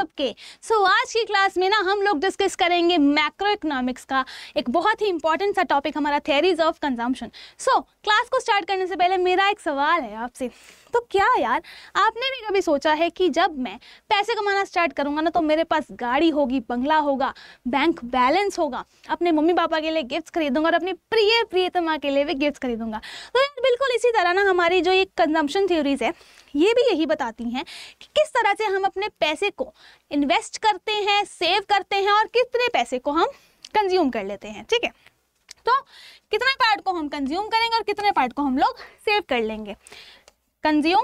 सबके। सो आज की क्लास में ना हम लोग डिस्कस करेंगे मैक्रो इकोनॉमिक्स का एक बहुत ही इंपॉर्टेंट सा टॉपिक, हमारा theories of consumption. So class को स्टार्ट करने से पहले मेरा एक सवाल है आपसे, तो क्या यार आपने भी कभी सोचा है कि जब मैं पैसे कमाना स्टार्ट करूंगा ना तो मेरे पास गाड़ी होगी, बंगला होगा, बैंक बैलेंस होगा, अपने मम्मी पापा के लिए गिफ्ट्स खरीदूंगा और अपनी प्रिय प्रियतमा के लिए भी गिफ्ट्स खरीदूंगा। तो यार बिल्कुल इसी तरह ना हमारी जो ये कंजम्पशन थ्योरीज है ये भी यही बताती हैं कि किस तरह से हम अपने पैसे को इन्वेस्ट करते हैं, सेव करते हैं और कितने पैसे को हम कंज्यूम कर लेते हैं। ठीक है, तो कितने पार्ट को हम कंज्यूम करेंगे और कितने पार्ट को हम लोग सेव कर लेंगे, कंज्यूम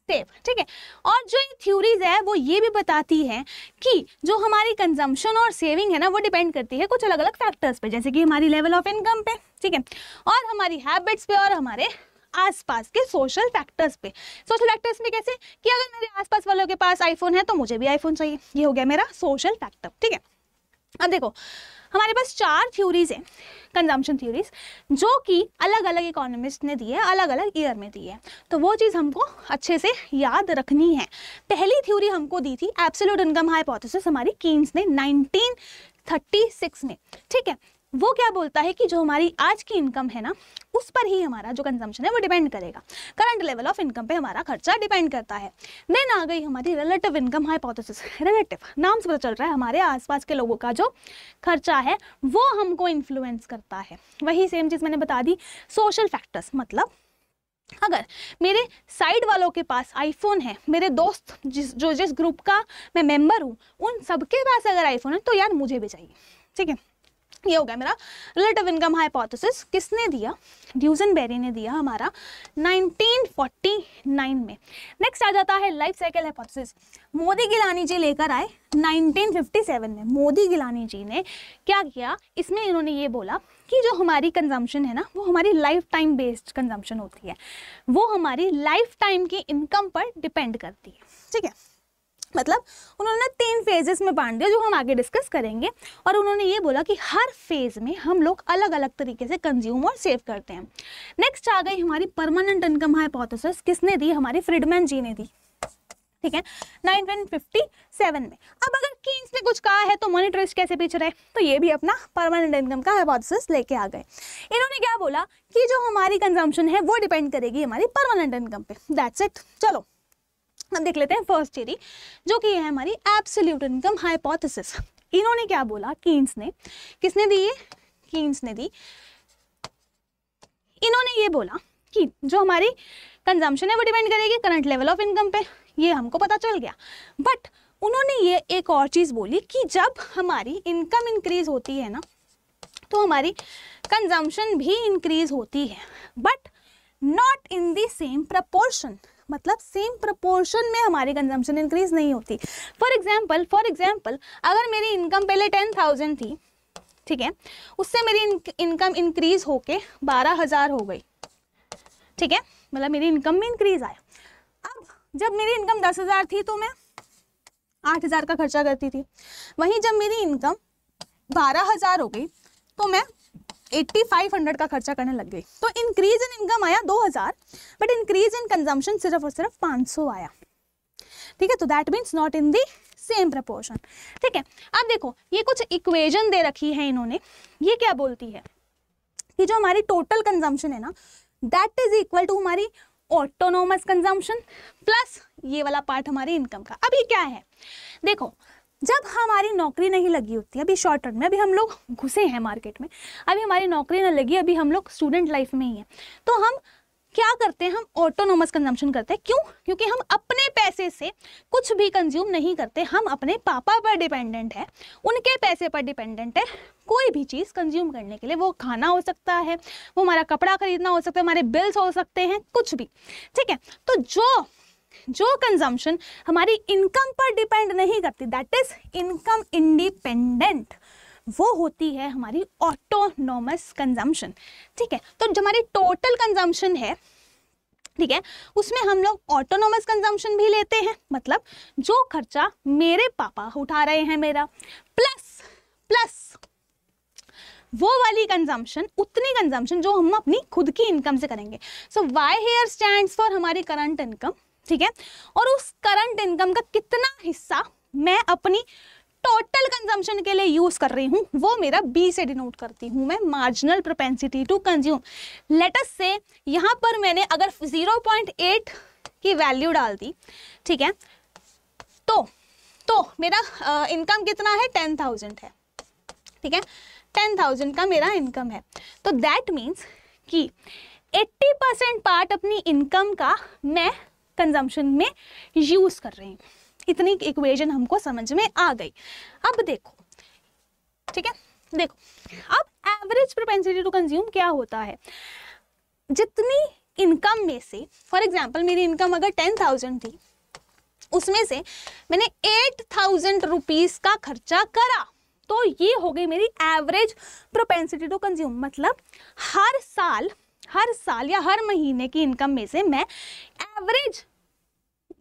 सेव। ठीक है, और जो ये थ्योरीज है वो ये भी बताती है कि जो हमारी कंजम्पशन और सेविंग है ना वो डिपेंड करती है कुछ अलग अलग फैक्टर्स पे, जैसे कि हमारी लेवल ऑफ इनकम पे, ठीक है, और हमारी हैबिट्स पे और हमारे आसपास के सोशल फैक्टर्स पे। सोशल फैक्टर्स में कैसे कि अगर मेरे आसपास वालों के पास आईफोन है तो मुझे भी आईफोन चाहिए, ये हो गया मेरा सोशल फैक्टर। ठीक है, अब देखो हमारे पास 4 थ्योरीज हैं कंजम्पशन थ्योरीज, जो कि अलग अलग इकोनॉमिस्ट ने दी है, अलग अलग ईयर में दी है, तो वो चीज़ हमको अच्छे से याद रखनी है। पहली थ्योरी हमको दी थी एब्सोल्यूट इनकम हाइपोथेसिस, हमारी कीन्स ने 1936 में। ठीक है, वो क्या बोलता है कि जो हमारी आज की इनकम है ना उस पर ही हमारा जो कंजम्पशन है वो डिपेंड करेगा, करंट लेवल ऑफ इनकम पे हमारा खर्चा डिपेंड करता है। देन आ गई हमारी रिलेटिव इनकम हाइपोथेसिस। रिलेटिव नाम से पता चल रहा है हमारे आसपास के लोगों का जो खर्चा है वो हमको इन्फ्लुएंस करता है। वही सेम चीज़ मैंने बता दी। सोशल फैक्टर्स मतलब अगर मेरे साइड वालों के पास आईफोन है, मेरे दोस्त जिस ग्रुप का मैं मेंबर हूँ उन सबके पास अगर आईफोन है तो यार मुझे भी चाहिए। ठीक है, ये हो गया मेरा रिलेटिव इनकम हाइपोथेसिस। किसने दिया? ड्यूसेनबेरी ने दिया हमारा 1949 में। नेक्स्ट आ जाता है life cycle hypothesis. Modigliani ji लेकर आए 1957 में। मोदी गिलानी जी ने क्या किया, इसमें इन्होंने ये बोला कि जो हमारी कंजम्पशन है ना वो हमारी लाइफ टाइम बेस्ड कंजम्पशन होती है, वो हमारी लाइफ टाइम की इनकम पर डिपेंड करती है। ठीक है, मतलब उन्होंने 3 फेजेस में बांट दिया जो हम आगे डिस्कस करेंगे, और उन्होंने ये बोला कि हर फेज में हम लोग अलग अलग तरीके से कंज्यूम और सेव करते हैं। नेक्स्ट आ गई हमारी परमानेंट इनकम हाइपोथेसिस। किसने दी? हमारी फ्रीडमैन जी ने दी। ठीक है, 1957 में। अब अगर कीन्स ने कुछ कहा है तो मॉनेटरिस्ट कैसे पीछे रहे, तो ये भी अपना परमानेंट इनकम का हाइपोथेसिस लेके आ गए। इन्होंने क्या बोला कि जो हमारी कंजम्पशन है वो डिपेंड करेगी हमारी परमानेंट इनकम पे। That's it. चलो अब देख लेते हैं फर्स्ट थ्योरी जो कि है हमारी एब्सोल्यूट इनकम हाइपोथेसिस। इन्होंने क्या बोला? कीन्स ने। किसने दी ये? कीन्स ने दी। इन्होंने ये बोला कि जो हमारी कंजम्पशन है वो डिपेंड करेगी करंट लेवल ऑफ इनकम पे, ये हमको पता चल गया। बट उन्होंने ये एक और चीज़ बोली कि जब हमारी इनकम इंक्रीज होती है ना तो हमारी कंजम्पशन भी इंक्रीज होती है, but not in the same proportion. मतलब सेम प्रपोर्शन में हमारी कंजम्पशन इंक्रीज नहीं होती। फॉर एग्जाम्पल अगर मेरी इनकम पहले 10,000 थी, ठीक है, उससे मेरी इनकम इंक्रीज होके 12,000 हो गई। ठीक है, मतलब मेरी इनकम में इंक्रीज आया। अब जब मेरी इनकम 10,000 थी तो मैं 8,000 का खर्चा करती थी, वहीं जब मेरी इनकम 12,000 हो गई तो मैं 8,500 का खर्चा करने लग गई। तो इंक्रीज इन इनकम आया 2,000, बट इंक्रीज इन कंजम्पशन सिर्फ और सिर्फ 500 आया। ठीक है, तो that means not in the same proportion. ठीक है, अब देखो ये कुछ इक्वेशन दे रखी है इन्होंने। ये क्या बोलती है कि जो हमारी टोटल कंजम्पशन है ना दैट इज इक्वल टू हमारी ऑटोनोमस कंजम्पशन प्लस ये वाला पार्ट हमारी इनकम का। अब ये क्या है? देखो जब हमारी नौकरी नहीं लगी होती, अभी शॉर्ट टर्म में, अभी हम लोग घुसे हैं मार्केट में, अभी हमारी नौकरी ना लगी, अभी हम लोग स्टूडेंट लाइफ में ही हैं, तो हम क्या करते हैं? हम ऑटोनोमस कंजम्पशन करते हैं। क्यों? क्योंकि हम अपने पैसे से कुछ भी कंज्यूम नहीं करते, हम अपने पापा पर डिपेंडेंट है, उनके पैसे पर डिपेंडेंट है कोई भी चीज़ कंज्यूम करने के लिए। वो खाना हो सकता है, वो हमारा कपड़ा खरीदना हो सकता है, हमारे बिल्स हो सकते हैं, कुछ भी। ठीक है, तो जो कंजम्पशन हमारी इनकम पर डिपेंड नहीं करती, दैट इज इनकम इंडिपेंडेंट, वो होती है हमारी ऑटोनोमस कंजम्पशन। ठीक है, तो जो हमारी टोटल कंजम्पशन है, ठीक है, उसमें हम लोग ऑटोनोमस कंजम्पशन भी लेते हैं, मतलब जो खर्चा मेरे पापा उठा रहे हैं मेरा, प्लस वो वाली कंजम्पशन, उतनी कंजम्पशन जो हम अपनी खुद की इनकम से करेंगे। सो वाई हेयर स्टैंड्स फॉर हमारी करंट इनकम। ठीक है, और उस करंट इनकम का कितना हिस्सा मैं अपनी टोटल कंजम्पशन के लिए यूज कर रही हूँ वो मेरा बी से डिनोट करती हूँ मैं, marginal propensity to consume. Let us see यहाँ पर मैंने अगर 0.8 की वैल्यू डाल दी, ठीक है, तो मेरा इनकम कितना है 10,000 है, ठीक है, 10,000 का मेरा इनकम है। तो दैट मीन्स कि 80% पार्ट अपनी इनकम का मैं कंजम्पशन में यूज कर रही हूँ। इतनी इक्वेशन हमको समझ में आ गई। अब देखो, ठीक है, देखो अब एवरेज प्रोपेंसिटी टू कंज्यूम क्या होता है, जितनी इनकम में से, फॉर एग्जांपल मेरी इनकम अगर 10,000 थी, उसमें से मैंने 8,000 रुपीज का खर्चा करा, तो ये हो गई मेरी एवरेज प्रोपेंसिटी टू कंज्यूम। मतलब हर साल या हर महीने की इनकम में से मैं एवरेज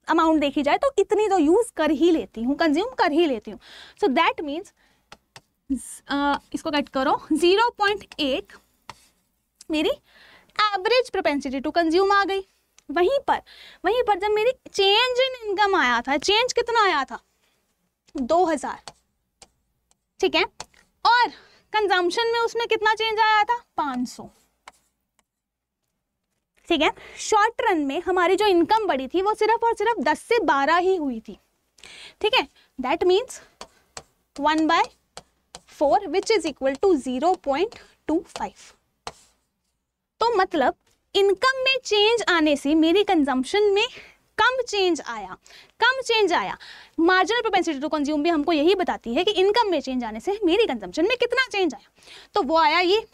अमाउंट देखी जाए तो इतनी तो यूज कर ही लेती हूँ, कंज्यूम कर ही लेती हूँ। सो दैट मीन्स इसको कट करो, 0.8 मेरी एवरेज प्रोपेंसिटी टू कंज्यूम आ गई। वहीं पर जब मेरी चेंज इन इनकम आया था, चेंज कितना आया था 2,000, ठीक है, और कंजम्पशन में उसमें कितना चेंज आया था 500, ठीक है। शॉर्ट रन में हमारी जो इनकम बढ़ी थी वो सिर्फ और सिर्फ 10 से 12 ही हुई थी, ठीक है। That means 1/4 which is equal to 0.25। तो मतलब इनकम में चेंज आने से मेरी कंजम्पशन में कम चेंज आया। मार्जिनल प्रोपेंसिटी टू कंज्यूम भी हमको यही बताती है कि इनकम में चेंज आने से मेरी कंजम्पशन में कितना चेंज आया, तो वो आया ये।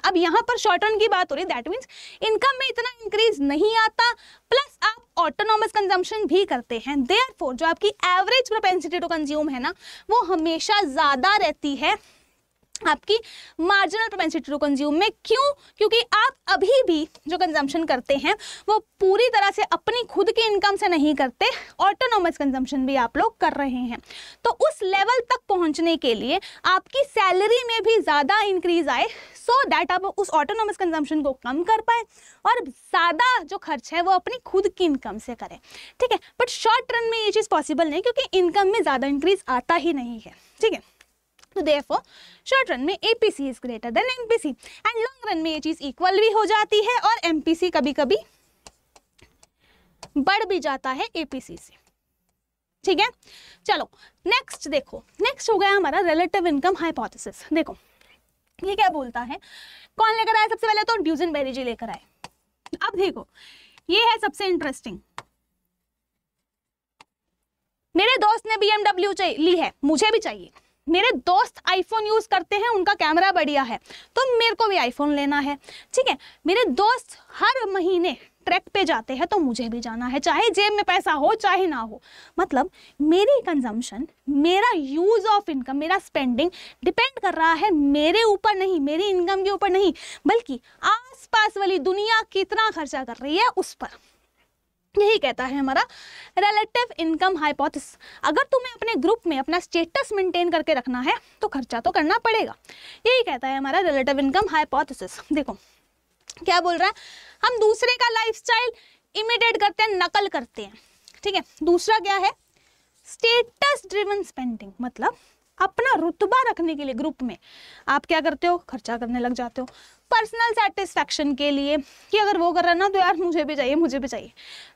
अब यहाँ पर शॉर्ट रन की बात हो रही है, दैट मीन्स इनकम में इतना इंक्रीज नहीं आता, प्लस आप ऑटोनॉमस कंजम्पशन भी करते हैं, देयरफॉर जो आपकी एवरेज प्रोपेंसिटी टू कंज्यूम है ना, वो हमेशा ज्यादा रहती है आपकी मार्जिनल प्रोपेंसिटी टू कंज्यूम में। क्यों? क्योंकि आप अभी भी जो कंजम्पशन करते हैं वो पूरी तरह से अपनी खुद की इनकम से नहीं करते, ऑटोनॉमस कंजम्पशन भी आप लोग कर रहे हैं। तो उस लेवल तक पहुंचने के लिए आपकी सैलरी में भी ज़्यादा इंक्रीज आए, सो दैट आप उस ऑटोनॉमस कंजम्पशन को कम कर पाए और ज़्यादा जो खर्च है वो अपनी खुद की इनकम से करें, ठीक है। बट शॉर्ट रन में ये चीज़ पॉसिबल नहीं, क्योंकि इनकम में ज़्यादा इंक्रीज आता ही नहीं है, ठीक है। तो therefore शॉर्ट रन में APC is greater than MPC and long run में ये चीज इक्वल भी हो जाती है और MPC कभी कभी बढ़ भी जाता है APC से, ठीक है। चलो नेक्स्ट देखो, नेक्स्ट हो गया हमारा रिलेटिव इनकम हाइपोथेसिस। देखो ये क्या बोलता है, कौन लेकर आया सबसे पहले, तो ड्यूजनबेरी जी लेकर आए। अब देखो ये है सबसे इंटरेस्टिंग, मेरे दोस्त ने BMW ली है, मुझे भी चाहिए। मेरे दोस्त आईफोन यूज करते हैं, उनका कैमरा बढ़िया है, तो मेरे को भी आईफोन लेना है, ठीक है। मेरे दोस्त हर महीने ट्रैक पे जाते हैं, तो मुझे भी जाना है, चाहे जेब में पैसा हो चाहे ना हो। मतलब मेरी कंजम्पशन, मेरा यूज ऑफ इनकम, मेरा स्पेंडिंग डिपेंड कर रहा है मेरे ऊपर नहीं, मेरी इनकम के ऊपर नहीं, बल्कि आसपास वाली दुनिया कितना खर्चा कर रही है उस पर। यही कहता है हमारा रिलेटिव इनकम हाइपोथेसिस। अगर तुम्हें अपने ग्रुप में अपना स्टेटस मेंटेन करके रखना है तो खर्चा तो करना पड़ेगा, यही कहता है हमारा रिलेटिव इनकम हाइपोथेसिस। देखो क्या बोल रहा है, हम दूसरे का लाइफस्टाइल इमिटेट करते हैं, नकल करते हैं, ठीक है। दूसरा क्या है, स्टेटस ड्रिवन स्पेंडिंग, मतलब अपना रुतबा रखने के लिए ग्रुप में आप क्या करते हो, खर्चा करने लग जाते हो पर्सनल सेटिस्फैक्शन के लिए, कि अगर वो कर रहा है ना तो यार मुझे भी चाहिए, मुझे भी चाहिए।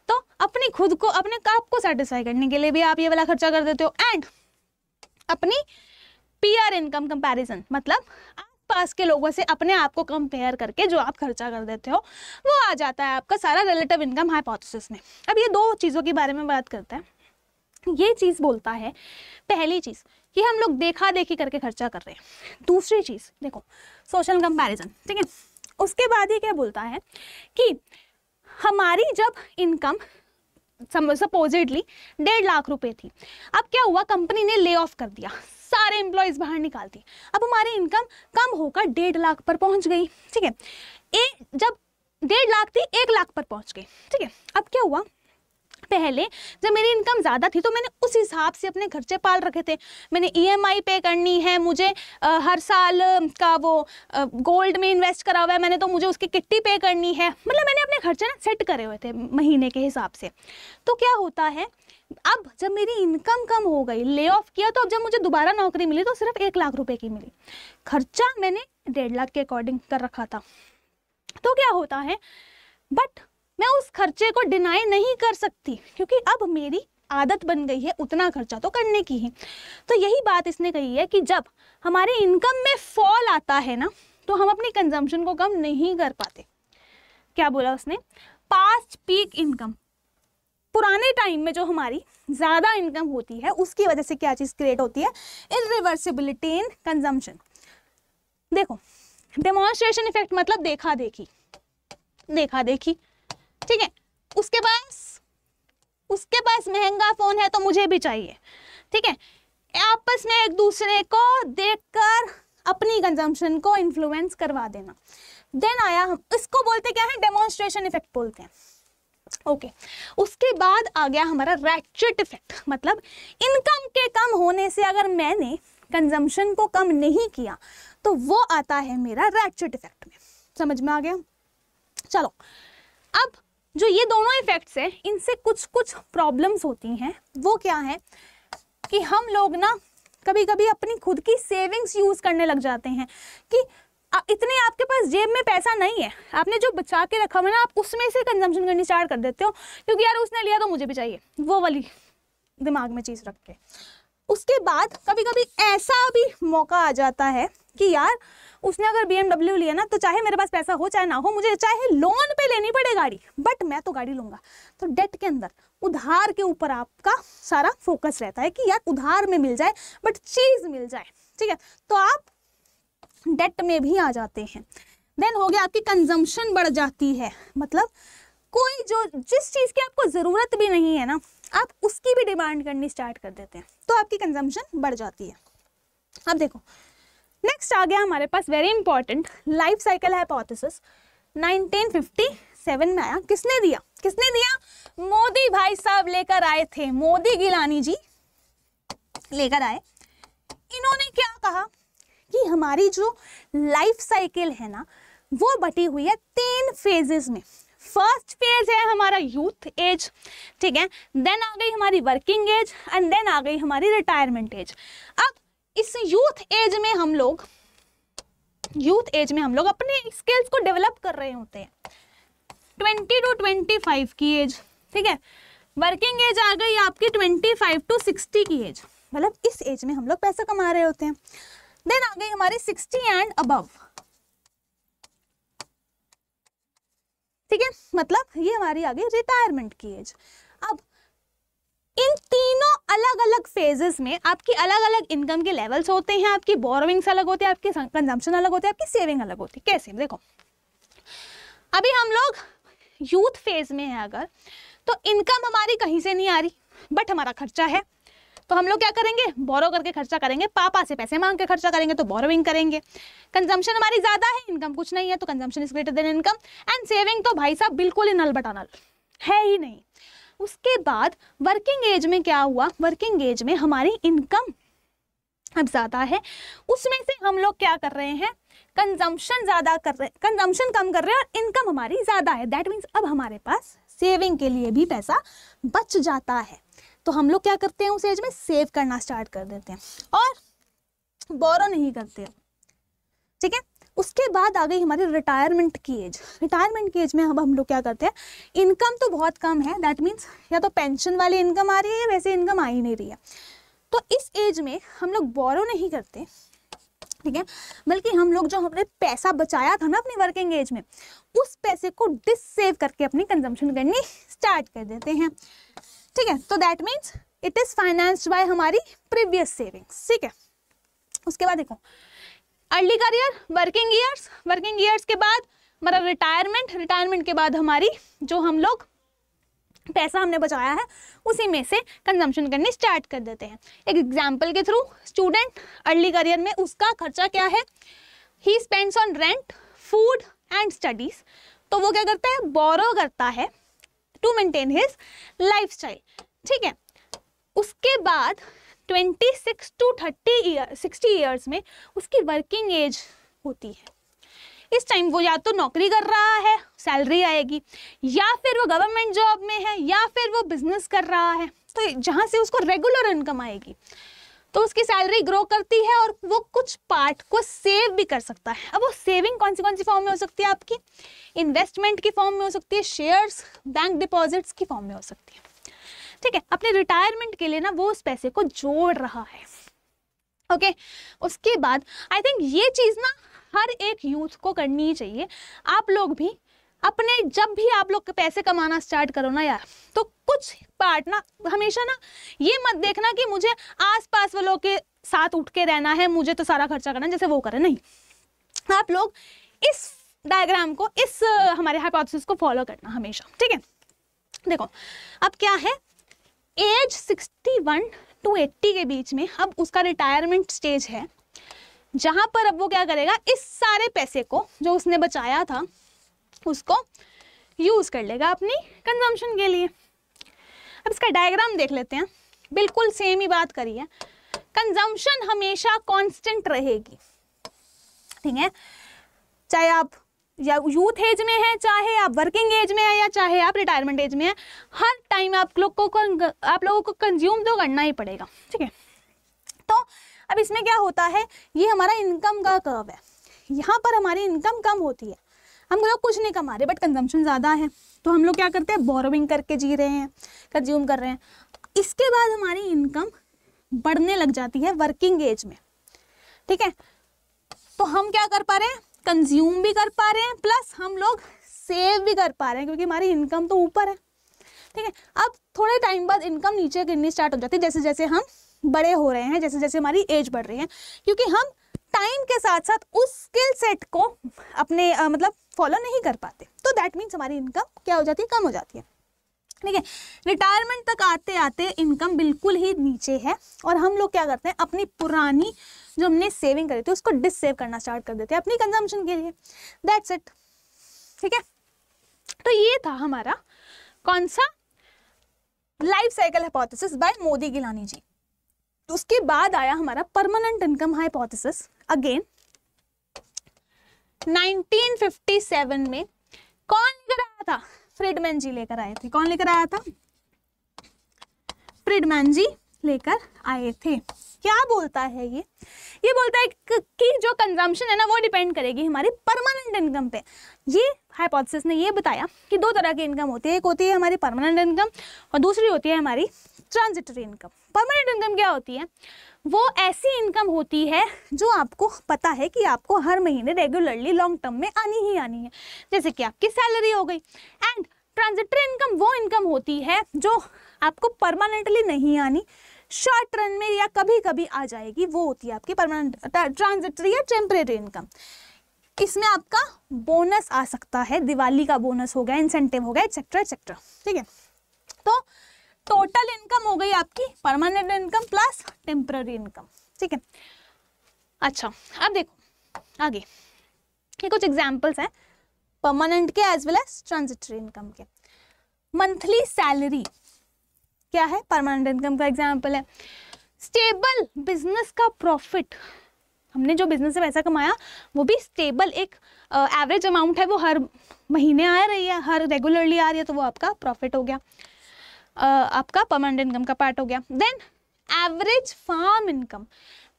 तो अपनी खुद को, अपने आप को सेटिस्फाई करने के लिए भी आप ये वाला खर्चा कर देते हो। एंड अपनी पीआर इनकम कंपैरिजन, मतलब आसपास के लोगों से अपने आप को कंपेयर करके जो आप खर्चा कर देते हो वो आ जाता है आपका सारा रिलेटिव इनकम हाइपोथेसिस में। अब ये दो चीज़ों के बारे में बात करते हैं। ये चीज़ बोलता है, पहली चीज़ कि हम लोग देखा देखी करके खर्चा कर रहे हैं। दूसरी चीज़ देखो सोशल कंपैरिजन, ठीक है। उसके बाद ये क्या बोलता है कि हमारी जब इनकम सपोजिटली 1.5 लाख रुपए थी, अब क्या हुआ, कंपनी ने ले ऑफ कर दिया, सारे एम्प्लॉयज बाहर निकाल दिए, अब हमारी इनकम कम होकर 1.5 लाख पर पहुंच गई, ठीक है। जब 1.5 लाख थी 1 लाख पर पहुंच गई, ठीक है। अब क्या हुआ, पहले जब मेरी इनकम ज़्यादा थी तो मैंने उस हिसाब से अपने खर्चे पाल रखे थे। मैंने EMI पे करनी है, मुझे हर साल का वो गोल्ड में इन्वेस्ट करा हुआ है मैंने, तो मुझे उसकी किट्टी पे करनी है। मतलब मैंने अपने खर्चे ना सेट करे हुए थे महीने के हिसाब से। तो क्या होता है, अब जब मेरी इनकम कम हो गई, ले ऑफ किया, तो अब जब मुझे दोबारा नौकरी मिली तो सिर्फ 1 लाख रुपए की मिली। खर्चा मैंने 1.5 लाख के अकॉर्डिंग कर रखा था। तो क्या होता है, बट मैं उस खर्चे को डिनाई नहीं कर सकती क्योंकि अब मेरी आदत बन गई है उतना खर्चा तो करने की ही। तो यही बात इसने कही है कि जब हमारी इनकम में फॉल आता है ना, तो हम अपनी कंजम्पशन को कम नहीं कर पाते। क्या बोला उसने, पास्ट पीक इनकम, पुराने टाइम में जो हमारी ज़्यादा इनकम होती है उसकी वजह से क्या चीज़ क्रिएट होती है, इरिवर्सिबिलिटी इन कंजम्पशन। देखो, डेमोन्स्ट्रेशन इफेक्ट मतलब देखा देखी, ठीक है। उसके पास महंगा फोन है तो मुझे भी चाहिए, ठीक है। आपस में एक दूसरे को देखकर अपनी कंजम्पशन को इन्फ्लुएंस करवा देना। देन आया, हम इसको बोलते क्या है, डेमोन्स्ट्रेशन इफेक्ट बोलते हैं। ओके, उसके बाद आ गया हमारा रैचेट इफेक्ट, मतलब इनकम के कम होने से अगर मैंने कंजम्पशन को कम नहीं किया तो वो आता है मेरा रैचेट इफेक्ट में। समझ में आ गया? चलो, अब जो ये दोनों इफेक्ट्स हैं, इनसे कुछ कुछ प्रॉब्लम्स होती हैं। वो क्या है कि हम लोग ना कभी कभी अपनी खुद की सेविंग्स यूज़ करने लग जाते हैं कि इतने आपके पास जेब में पैसा नहीं है, आपने जो बचा के रखा हुआ है ना, आप उसमें से कंजम्पशन करनी स्टार्ट कर देते हो क्योंकि यार उसने लिया तो मुझे भी चाहिए, वो वाली दिमाग में चीज़ रख के। उसके बाद कभी कभी ऐसा भी मौका आ जाता है कि यार उसने अगर BMW लिया ना, तो चाहे मेरे पास पैसा हो चाहे ना हो, मुझे चाहे लोन पे लेनी पड़े गाड़ी, बट मैं तो गाड़ी लूंगा। तो डेट के अंदर उधार के ऊपर आपका सारा फोकस रहता है कि यार उधार में मिल जाए बट चीज़ मिल जाए, ठीक है। तो आप डेट में भी आ जाते हैं। देन हो गया, आपकी कंजम्पशन बढ़ जाती है, मतलब कोई जिस चीज़ की आपको ज़रूरत भी नहीं है ना, आप उसकी भी डिमांड करनी स्टार्ट कर देते हैं, तो आपकी कंजम्पशन बढ़ जाती है। अब देखो, नेक्स्ट आ गया हमारे पास very important life cycle hypothesis. 1957 में आया। किसने दिया? मोदी भाई साहब लेकर आए थे, मोदी गिलानी जी लेकर आए। इन्होंने क्या कहा कि हमारी जो लाइफ साइकिल है ना, वो बटी हुई है 3 फेजेस में। फर्स्ट फेज है हमारा यूथ एज, ठीक है। देन आ गई हमारी वर्किंग एज एंड देन आ गई हमारी रिटायरमेंट एज। अब इस यूथ एज में हम लोग अपने स्किल्स को डेवलप कर रहे होते हैं। 20 to 25 की एज, ठीक है। वर्किंग एज आ गई आपकी 25 to 60 की एज, मतलब इस एज में हम लोग पैसा कमा रहे होते हैं। देन आ गई हमारी 60 एंड अबव, ठीक है, मतलब ये हमारी आ गई रिटायरमेंट की एज। अब इन तीनों अलग अलग फेजेस में आपकी अलग अलग इनकम के लेवल्स होते हैं, आपकी बोरोइंग्स अलग होती है, आपकी कंजम्पशन अलग होती है, आपकी सेविंग अलग होती है। कैसे? देखो, अभी हम लोग यूथ फेज में है अगर, तो इनकम हमारी कहीं से नहीं आ रही बट हमारा खर्चा है, तो हम लोग क्या करेंगे, बोरो करके खर्चा करेंगे, पापा से पैसे मांग के खर्चा करेंगे, तो बोरोइंग करेंगे। कंजम्पशन हमारी ज़्यादा है, इनकम कुछ नहीं है, तो consumption is greater than income. And saving तो भाई साहब बिल्कुल ही नल बटा नल है ही नहीं। उसके बाद वर्किंग एज में क्या हुआ, वर्किंग एज में हमारी इनकम अब ज़्यादा है, उसमें से हम लोग क्या कर रहे हैं, कंजम्पशन ज़्यादा कर रहे हैं, कंजम्पशन कम कर रहे हैं और इनकम हमारी ज़्यादा है। दैट मीन्स अब हमारे पास सेविंग के लिए भी पैसा बच जाता है, तो हम लोग क्या करते हैं, उस एज में सेव करना स्टार्ट कर देते हैं और बोरो नहीं करते, ठीक है। उसके बाद आ गई हमारी रिटायरमेंट की एज। रिटायरमेंट की एज में अब हम लोग क्या करते हैं, इनकम तो बहुत कम है, दैट मीन्स या तो पेंशन वाली इनकम आ रही है या वैसे इनकम आ ही नहीं रही है, तो इस एज में हम लोग बोरो नहीं करते, ठीक है, बल्कि हम लोग जो हमने पैसा बचाया था ना अपनी वर्किंग एज में, उस पैसे को डिससेव करके अपनी कंजम्पशन करनी स्टार्ट कर देते हैं, ठीक है। तो that means it is financed by हमारी प्रीवियस सेविंग्स, ठीक है। उसके बाद देखो, अर्ली करियर, वर्किंग ईयर्स के बाद हमारा रिटायरमेंट के बाद हमारी जो हम लोग पैसा हमने बचाया है उसी में से कंजम्पशन करनी स्टार्ट कर देते हैं। एक एग्जांपल के थ्रू, स्टूडेंट अर्ली करियर में उसका खर्चा क्या है, he spends on rent, food and studies, तो वो क्या करता है, बोरो करता है टू मेंटेन हिज लाइफस्टाइल, ठीक है। उसके बाद 26 to 60 ईयर्स में उसकी वर्किंग एज होती है। इस टाइम वो या तो नौकरी कर रहा है, सैलरी आएगी, या फिर वो गवर्नमेंट जॉब में है, या फिर वो बिजनेस कर रहा है, तो जहाँ से उसको रेगुलर इनकम आएगी, तो उसकी सैलरी ग्रो करती है और वो कुछ पार्ट को सेव भी कर सकता है। अब वो सेविंग कौन सी फॉर्म में हो सकती है आपकी? इन्वेस्टमेंट की फॉर्म में हो सकती है, शेयर्स, बैंक डिपॉजिट्स की फॉर्म में हो सकती है, ठीक है। अपने रिटायरमेंट के लिए ना वो उस पैसे को जोड़ रहा है, ओके। उसके बाद आई थिंक ये चीज़ ना हर एक यूथ को करनी ही चाहिए। आप लोग भी अपने, जब भी आप लोग पैसे कमाना स्टार्ट करो ना यार, तो कुछ पार्ट ना हमेशा ना ये मत देखना कि मुझे आसपास वालों के साथ उठ के रहना है, मुझे तो सारा खर्चा करना है जैसे वो करे, नहीं। आप लोग इस डायग्राम को, इस हमारे हाइपोथेसिस को फॉलो करना हमेशा, ठीक है। देखो अब क्या है, एज 61 to 80 के बीच में अब उसका रिटायरमेंट स्टेज है, जहां पर अब वो क्या करेगा, इस सारे पैसे को जो उसने बचाया था उसको यूज कर लेगा अपनी कंजम्पशन के लिए। अब इसका डायग्राम देख लेते हैं, बिल्कुल सेम ही बात करी है। कंजम्पशन हमेशा कांस्टेंट रहेगी, ठीक है, चाहे आप या यूथ एज में है, चाहे आप वर्किंग एज में है, या चाहे आप रिटायरमेंट एज में है, हर टाइम आप लोगों को कंज्यूम तो करना ही पड़ेगा, ठीक है। तो अब इसमें क्या होता है, ये हमारा इनकम का कर्व है, यहाँ पर हमारी इनकम कम होती है, हम लोग कुछ नहीं कमा रहे बट कंजम्पशन ज़्यादा है, तो हम लोग क्या करते हैं, बोरोविंग करके जी रहे हैं, कंज्यूम कर रहे हैं। इसके बाद हमारी इनकम बढ़ने लग जाती है वर्किंग एज में, ठीक है। तो हम क्या कर पा रहे हैं, कंज्यूम भी कर पा रहे हैं, प्लस हम लोग सेव भी कर पा रहे हैं, क्योंकि हमारी इनकम तो ऊपर है, ठीक है। अब थोड़े टाइम बाद इनकम नीचे गिरनी स्टार्ट हो जाती है, जैसे जैसे हम बड़े हो रहे हैं, जैसे जैसे हमारी एज बढ़ रही है, क्योंकि हम टाइम के साथ साथ उस स्किल सेट को अपने मतलब फॉलो नहीं कर पाते, तो दैट मीन्स हमारी इनकम क्या हो जाती है, कम हो जाती है, ठीक है। रिटायरमेंट तक आते आते इनकम बिल्कुल ही नीचे है, और हम लोग क्या करते हैं, अपनी पुरानी जो हमने सेविंग करी थी उसको डिससेव करना स्टार्ट कर देते हैं अपनी कंजम्पशन के लिए, दैट्स इट, ठीक है। तो ये था हमारा कौन सा, life cycle hypothesis by Modigliani ji. उसके बाद आया हमारा परमानेंट इनकम हाइपोथेसिस, अगेन 1957 में। कौन लेकर आया था, फ्रीडमैन जी लेकर आए थे। कौन लेकर आया था, फ्रीडमैन जी लेकर आए थे। क्या बोलता है ये बोलता है कि जो कंजम्पशन है ना वो डिपेंड करेगी हमारी परमानेंट इनकम पे। ये हाइपोथेसिस ने ये बताया कि दो तरह की इनकम होती है, एक होती है हमारी परमानेंट इनकम और दूसरी होती है हमारी ट्रांजिटरी इनकम। परमानेंट इनकम क्या होती है, वो ऐसी इनकम होती है जो आपको पता है कि आपको हर महीने रेगुलरली लॉन्ग टर्म में आनी ही आनी है, जैसे कि आपकी सैलरी हो गई। एंड ट्रांजिटरी इनकम वो इनकम होती है जो आपको परमानेंटली नहीं आनी, शॉर्ट रन में या कभी कभी आ जाएगी, वो होती है आपकी परमानेंट ट्रांजिटरी या टेम्परेरी इनकम। इसमें आपका बोनस आ सकता है, दिवाली का बोनस हो गया, इंसेंटिव हो गया, एक्सेट्रा एक्सेट्रा, ठीक है। तो टोटल इनकम हो गई आपकी permanent income plus temporary income, ठीक है। अच्छा अब देखो आगे, ये कुछ एग्जांपल्स हैं परमानेंट के as well as transitory income के। मंथली सैलरी क्या है, परमानेंट इनकम का एग्जांपल है। स्टेबल बिजनेस का प्रॉफिट, हमने जो बिजनेस से पैसा कमाया वो भी स्टेबल एक एवरेज अमाउंट है, वो हर महीने आ रही है, हर रेगुलरली आ रही है, तो वो आपका प्रॉफिट हो गया, आपका परमानेंट इनकम का पार्ट हो गया। Then average farm income,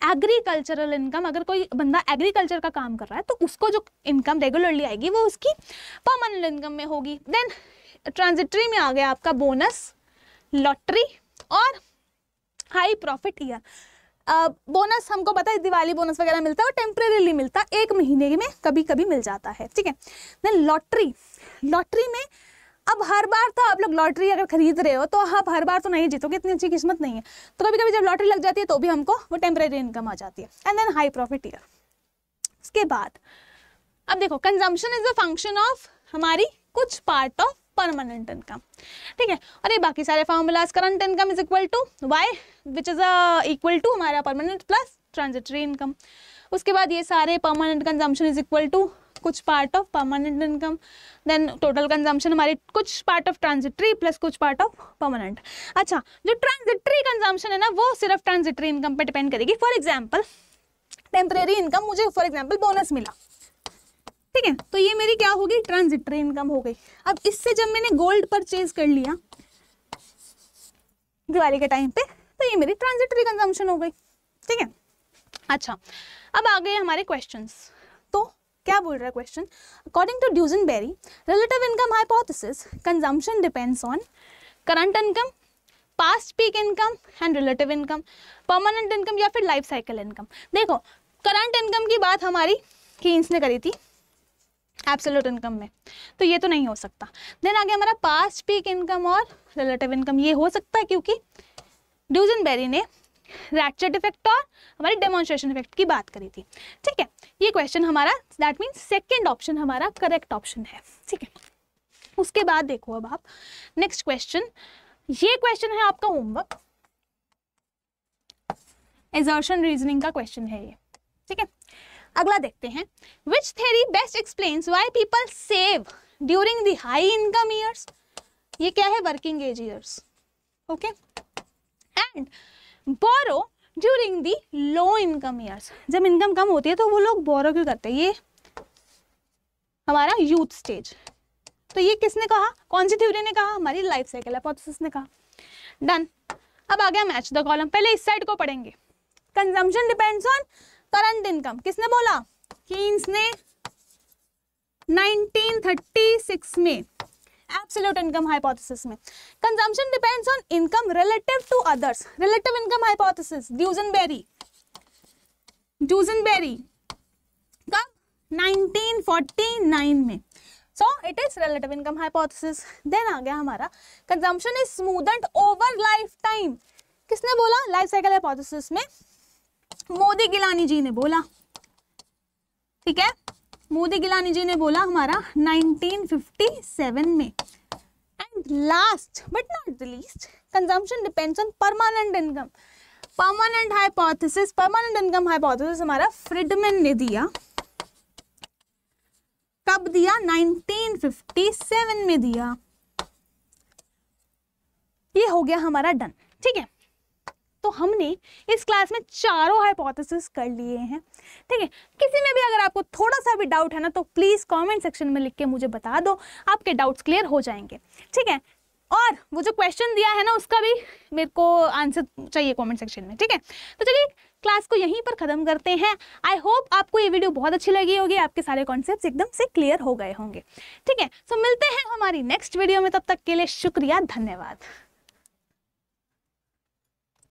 agricultural income, अगर कोई बंदा एग्रीकल्चर का काम कर रहा है तो उसको जो इनकम रेगुलरली आएगी वो उसकी परमानेंट इनकम में होगी। देन ट्रांजिटरी में आ गया आपका बोनस, लॉटरी और हाई प्रॉफिट ईयर। बोनस हमको पता है दिवाली बोनस वगैरह मिलता है, वो टेम्परेरीली मिलता है, एक महीने में कभी कभी मिल जाता है, ठीक है। देन लॉटरी, लॉटरी में अब हर बार तो आप लोग लॉटरी अगर खरीद रहे हो तो आप हर बार तो नहीं जीतोगे, इतनी अच्छी किस्मत नहीं है, तो कभी कभी जब लॉटरी लग जाती है तो भी हमको वो टेम्परेरी इनकम आ जाती है। And then high profit year. उसके बाद अब देखो consumption is a function of हमारी कुछ पार्ट ऑफ परमानेंट इनकम, ठीक है। और ये बाकी सारे formulas, current income is equal to Y which is equal to हमारा परमानेंट प्लस ट्रांजिटरी इनकम। उसके बाद ये सारे permanent consumption is equal to कुछ part of permanent income, then total consumption हमारी कुछ पार्ट ऑफ ट्रांजिटरी प्लस कुछ part of permanent. अच्छा, जो ट्रांजिटरी कंजम्पशन है ना वो सिर्फ ट्रांजिटरी इनकम पे डिपेंड करेगी। फॉर एग्जांपल टेम्परेरी इनकम, मुझे फॉर एग्जांपल बोनस मिला, ठीक है, तो ये मेरी क्या होगी, ट्रांजिटरी इनकम हो गई। अब इससे जब मैंने गोल्ड परचेज कर लिया दिवाली के टाइम पे, तो ये मेरी ट्रांजिटरी कंजम्पशन हो गई, ठीक है। अच्छा, अब आ गए हमारे क्वेश्चंस। तो क्या बोल रहा है question, according to Duesenberry relative income hypothesis consumption depends on current income, past peak income and relative income, permanent income या फिर लाइफ साइकिल इनकम। देखो करंट इनकम की बात हमारी कीन्स ने करी थी एब्सोल्यूट इनकम में, तो ये तो नहीं हो सकता। देन आ गया हमारा पास्ट पीक इनकम और रिलेटिव इनकम, ये हो सकता है क्योंकि ड्यूजनबेरी ने रैटचेट इफेक्ट और हमारी डेमोन्स्ट्रेशन इफेक्ट की बात करी थी, ठीक है। ये क्वेश्चन हमारा दैट मीन्स सेकेंड ऑप्शन हमारा करेक्ट ऑप्शन है, ठीक है। उसके बाद देखो अब आप नेक्स्ट क्वेश्चन, ये क्वेश्चन है आपका होमवर्क, एजर्शन रीजनिंग का क्वेश्चन है ये, ठीक है। अगला देखते हैं, which theory best explains why people save during the high income years. ये क्या है, working age years, okay, and borrow during the low income years. जब इनकम कम होती है तो वो लोग बोरो क्यों करते हैं, ये हमारा यूथ स्टेज। तो ये किसने कहा, कौन सी थ्योरी ने कहा, हमारी लाइफ साइकिल हाइपोथेसिस ने कहा। डन। अब आ गया मैच द कॉलम, पहले इस साइड को पढ़ेंगे। Consumption depends on current income, किसने बोला, कीन्स ने 1936 में एब्सोल्यूट इनकम हाइपोथेसिस में। Consumption depends on income relative to others, relative income hypothesis Duesenberry कब, 1949 में। So it is relative income hypothesis. Then आ गया हमारा consumption is smoothened over lifetime, किसने बोला, लाइफ साइकिल हाइपोथेसिस में मोदी गिलानी जी ने बोला, ठीक है, मोदी गिलानी जी ने बोला हमारा 1957 में। And last but not the least, consumption depends on permanent income, permanent hypothesis, permanent income hypothesis हमारा फ्रिडमैन ने दिया, कब दिया, 1957 में दिया। ये हो गया हमारा डन, ठीक है। तो हमने इस क्लास में चारों हाइपोथेसिस कर लिए हैं, ठीक है। किसी में भी अगर आपको थोड़ा सा भी डाउट है ना तो प्लीज कमेंट सेक्शन में लिख के मुझे बता दो, आपके डाउट्स क्लियर हो जाएंगे, ठीक है। और वो जो क्वेश्चन दिया है ना उसका भी मेरे को आंसर चाहिए कमेंट सेक्शन में, ठीक है। तो चलिए क्लास को यहीं पर खत्म करते हैं। आई होप आपको ये वीडियो बहुत अच्छी लगी होगी, आपके सारे कॉन्सेप्ट्स एकदम से क्लियर हो गए होंगे, ठीक है। सो मिलते हैं हमारी नेक्स्ट वीडियो में, तब तक के लिए शुक्रिया, धन्यवाद।